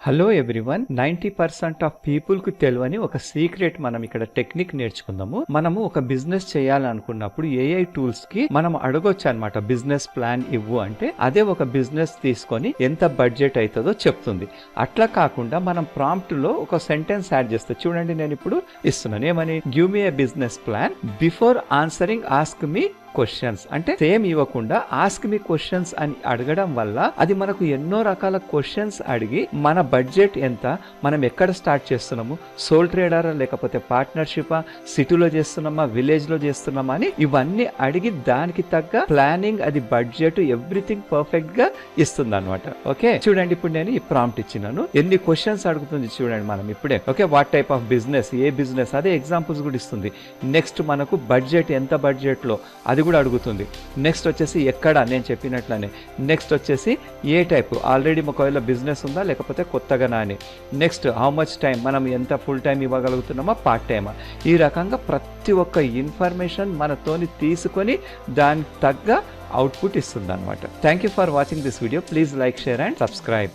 Hello everyone 90% of people కు తెలియని ఒక సీక్రెట్ మనం ఇక్కడ టెక్నిక్ నేర్చుకుందాము. మనము ఒక బిజినెస్ చేయాలనుకున్నప్పుడు ఏఐ టూల్స్ కి మనం అడగొచ్చు అనమాట. బిజినెస్ ప్లాన్ ఇవ్వు అంటే అదే ఒక బిజినెస్ తీసుకొని ఎంత బడ్జెట్ అవుతుందో చెప్తుంది. అట్లా కాకుండా మనం ప్రాంప్ట్ లో ఒక సెంటెన్స్ యాడ్ చేస్తే చూడండి, నేను ఇప్పుడు ఇస్తున్నాను ఏమని, give me a business plan before answering ask me questions. అంటే సేమ్ ఇవ్వకుండా ఆస్క్ మీ క్వశ్చన్స్ అని అడగడం వల్ల అది మనకు ఎన్నో రకాల క్వశ్చన్స్ అడిగి మన బడ్జెట్ ఎంత, మనం ఎక్కడ స్టార్ట్ చేస్తున్నాము, సోల్ ట్రేడరా లేకపోతే పార్ట్నర్షిపా, సిటీలో చేస్తున్నామా విలేజ్ లో చేస్తున్నామా అని ఇవన్నీ అడిగి దానికి తగ్గ ప్లానింగ్, అది బడ్జెట్, ఎవ్రీథింగ్ పర్ఫెక్ట్ గా ఇస్తుంది అనమాట. ఓకే చూడండి, ఇప్పుడు నేను ఈ ప్రాంప్ట్ ఇచ్చినాను, ఎన్ని క్వశ్చన్స్ అడుగుతుంది చూడండి మనం ఇప్పుడే. Okay what type of business, A business, అదే ఎగ్జాంపుల్స్ కూడా ఇస్తుంది. నెక్స్ట్ మనకు బడ్జెట్ ఎంత, బడ్జెట్ లో అది కూడా అడుగుతుంది. నెక్స్ట్ వచ్చేసి ఎక్కడ, నేను చెప్పినట్లనే. నెక్స్ట్ వచ్చేసి ఏ టైప్, ఆల్రెడీ ఒకవేళ బిజినెస్ ఉందా లేకపోతే కొత్తగానా అని. నెక్స్ట్ హౌ మచ్ టైం, మనం ఎంత ఫుల్ టైం ఇవ్వగలుగుతున్నామా పార్ట్ టైమా. ఈ రకంగా ప్రతి ఒక్క ఇన్ఫర్మేషన్ మనతోని తీసుకొని దానికి తగ్గ అవుట్పుట్ ఇస్తుంది అనమాట. Thank you for watching this video. Please like, share and subscribe.